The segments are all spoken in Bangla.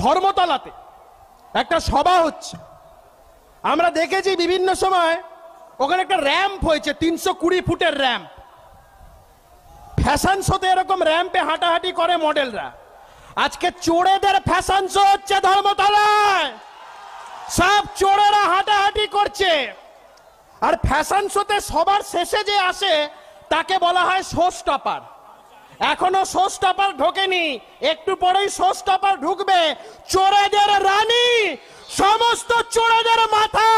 ধর্মতলাতে একটা সভা হচ্ছে, আমরা দেখেছি বিভিন্ন সময় ওখানে একটা র্যাম্প হয়েছে, 320 ফুটের র্যাম্প। ফ্যাশন শোতে এরকম র্যাম্পে হাঁটাহাঁটি করে মডেলরা। আজকে চোরেদের ফ্যাশন শো হচ্ছে ধর্মতলায়, সব চোরেরা হাঁটাহাঁটি করছে। আর ফ্যাশন শোতে সবার শেষে যে আসে তাকে বলা হয় শো স্টপার। এখনো শো স্টপার ঢোকেনি, একটু পরেই শো স্টপার ঢুকবে। চোরেদের রানী, সমস্ত চোরেদের মাথা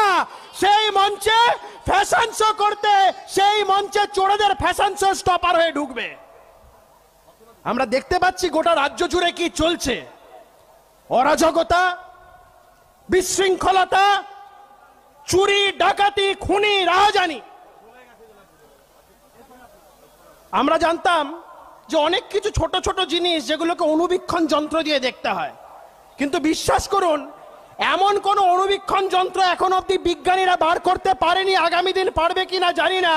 সেই মঞ্চে ফ্যাশন শো করতে, সেই মঞ্চে চোরেদের ফ্যাশন শো স্টপার হয়ে ঢুকবে। আমরা দেখতে পাচ্ছি গোটা রাজ্য জুড়ে কি চলছে, অরাজকতা, বিশৃঙ্খলতা, চুরি, ডাকাতি, খুনি, রাহাজানি। আমরা জানতাম যে অনেক কিছু ছোট ছোট জিনিস যেগুলোকে অণুবীক্ষণ যন্ত্র দিয়ে দেখতে হয়, কিন্তু বিশ্বাস করুন এমন কোন অণুবীক্ষণ যন্ত্র এখন অব্দি বিজ্ঞানীরা বার করতে পারেনি, আগামী দিন পারবে কিনা জানি না,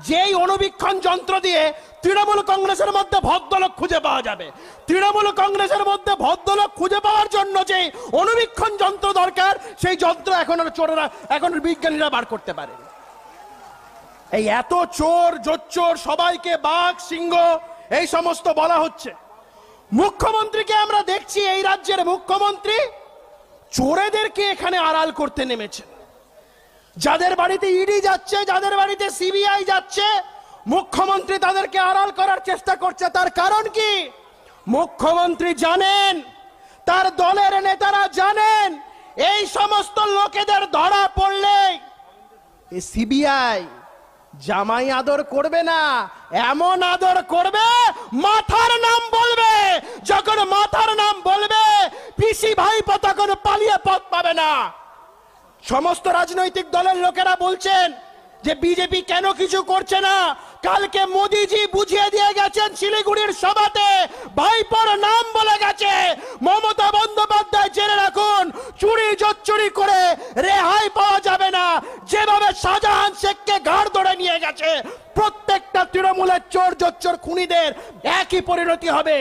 যেই অণুবীক্ষণ যন্ত্র দিয়ে তৃণমূল কংগ্রেসের মধ্যে ভদ্রলোক খুঁজে পাওয়া যাবে। তৃণমূল কংগ্রেসের মধ্যে ভদ্রলোক খুঁজে পাওয়ার জন্য যে অণুবীক্ষণ যন্ত্র দরকার, সেই যন্ত্র এখন চোরেরা, এখন বিজ্ঞানীরা বার করতে পারেনি। এই এত চোর জোচ্চোর, সবাইকে বাঘ সিংহ এই সমস্ত বলা হচ্ছে। মুখ্যমন্ত্রীকে আমরা দেখছি, এই রাজ্যের মুখ্যমন্ত্রী চোরেদেরকে এখানে আড়াল করতে নেমেছেন। যাদের বাড়িতে ইডি যাচ্ছে, যাদের বাড়িতে সিবিআই যাচ্ছে, মুখ্যমন্ত্রী তাদেরকে আড়াল করার চেষ্টা করছে। তার কারণ কি? মুখ্যমন্ত্রী জানেন, তার দলের নেতারা জানেন, এই সমস্ত লোকেদের ধরা পড়লে এই সিবিআই জামাই আদর করবে না, এমন আদর করবে মাথার নাম বলবে। যখন মাথার নাম বলবে পিসি ভাইপো তখন পালিয়ে পথ পাবে না। সমস্ত রাজনৈতিক দলের লোকেরা বলছেন যে বিজেপি কেন কিছু করছে না। কালকে মোদিজি বুঝিয়ে দিয়ে গেছেন শিলিগুড়ির সভাতে, ভাইপোর নাম বলে গেছে। মমতা বন্দ্যোপাধ্যায় জেনে রাখুন, চুরি জোচ্চুরি করে রেহাই পাওয়া যাবে না। যেভাবে শাহজাহান শেখকে ঘাড় ধরে নিয়ে গেছে, প্রত্যেকটা তৃণমূলের চোর জোচ্চোর খুনিদের একই পরিণতি হবে।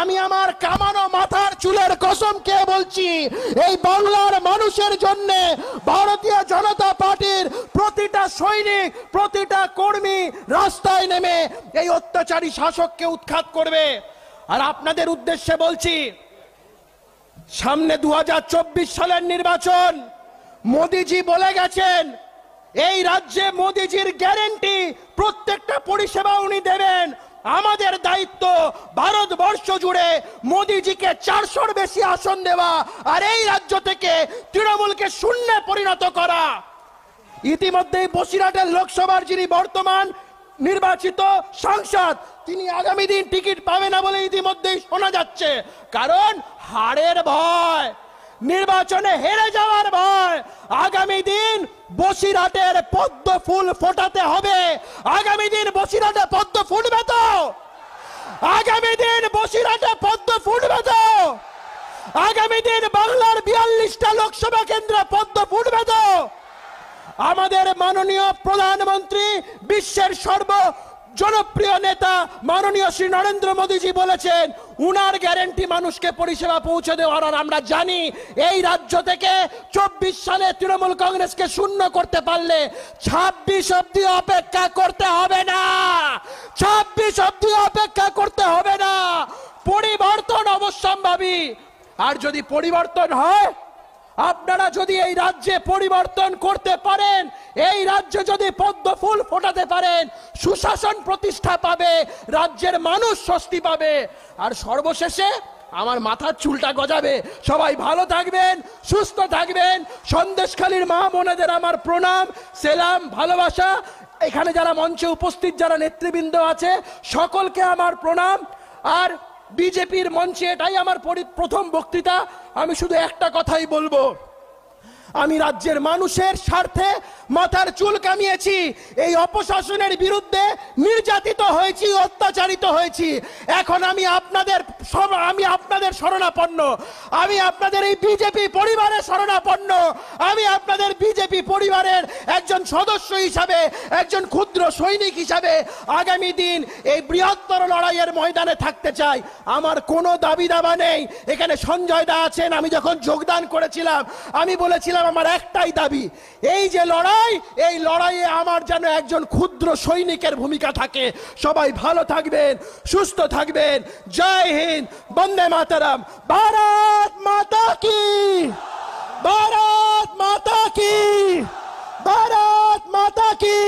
আমি আমার কামানো মাথার চুলের কসম কে বলছি, এই বাংলার মানুষের জন্য ভারতীয় জনতা পার্টির প্রতিটা সৈনিক, প্রতিটা কর্মী রাস্তায় নেমে এই অত্যাচারী শাসককে উৎখাত করবে। আর আপনাদের উদ্দেশ্যে বলছি, সামনে 2024 সালের নির্বাচন। মোদিজি বলে গেছেন এই রাজ্যে মোদিজির গ্যারেন্টি, প্রত্যেকটা পরিষেবা উনি দেবেন। আমাদের দায়িত্ব ভারতবর্ষ জুড়ে মোদিজিকে 400-র বেশি আসন দেওয়া, আর এই রাজ্য থেকে তৃণমূলকে শূন্যে পরিণত করা। ইতিমধ্যেই বসিরহাটের লোকসভার যিনি বর্তমান নির্বাচিত সাংসদ, তিনি আগামী দিন টিকিট পাবে না বলে ইতিমধ্যেই শোনা যাচ্ছে। কারণ হারের ভয়, নির্বাচনে হেরে যাওয়ার ভয়। আগামী দিন বসিরহাটের পদ্ম ফুল ফোটাতে হবে। আগামী দিন বসিরহাটে পদ্ম ফুটবে তো? আগামী দিন বসিরহাটে পদ্ম ফুটবে তো? আগামী দিন বাংলার 42টা লোকসভা কেন্দ্রে পদ্ম ফুটবে তো? আমাদের মাননীয় প্রধানমন্ত্রী, বিশ্বের সর্ব জনপ্রিয় নেতা মাননীয় শ্রী নরেন্দ্র মোদীজি বলেছেন উনার গ্যারেন্টি মানুষকে পরিষেবা পৌঁছে দেওয়ার। আর আমরা জানি এই রাজ্য থেকে 24 সালে তৃণমূল কংগ্রেসকে শূন্য করতে পারলে 26 অবধি অপেক্ষা করতে হবে না। 26 অবধি অপেক্ষা করতে হবে না। পরিবর্তন অবশ্যম্ভাবী। আর যদি পরিবর্তন হয়, আপনারা যদি এই রাজ্যে পরিবর্তন করতে পারেন, এই রাজ্যে যদি পদ্ম ফুল ফোটাতে পারেন, সুশাসন প্রতিষ্ঠা পাবে, রাজ্যের মানুষ স্বস্তি পাবে। আর সর্বশেষে আমার মাথার চুলটা গজাবে। সবাই ভালো থাকবেন, সুস্থ থাকবেন। সন্দেশখালীর মা বোনেদের আমার প্রণাম, সেলাম, ভালোবাসা। এখানে যারা মঞ্চে উপস্থিত যারা নেতৃবৃন্দ আছে সকলকে আমার প্রণাম। আর বিজেপির মঞ্চে এটাই আমার প্রথম বক্তৃতা। আমি শুধু একটা কথাই বলবো, আমি রাজ্যের মানুষের স্বার্থে মাথার চুল কামিয়েছি, এই অপশাসনের বিরুদ্ধে নির্যাতিত হয়েছি, অত্যাচারিত হয়েছি। এখন আমি আপনাদের শরণাপন্ন, আমি আপনাদের এই বিজেপি পরিবারের শরণাপন্ন, আমি আপনাদের বিজেপি পরিবারের একজন সদস্য হিসাবে, একজন ক্ষুদ্র সৈনিক হিসাবে আগামী দিন এই বৃহত্তর লড়াইয়ের ময়দানে থাকতে চাই। আমার কোনো দাবি দাবা নেই। এখানে সঞ্জয় দা আছেন, আমি যখন যোগদান করেছিলাম আমি বলেছিলাম আমার একটাই দাবি, এই যে লড়াই, এই লড়াইয়ে আমার যেন একজন ক্ষুদ্র সৈনিকের ভূমিকা থাকে। সবাই ভালো থাকবেন, সুস্থ থাকবেন। জয় হিন্দ, বন্দে মাতরম, ভারত মাতা কি, ভারত মাতা কি, ভারত মাতা কি।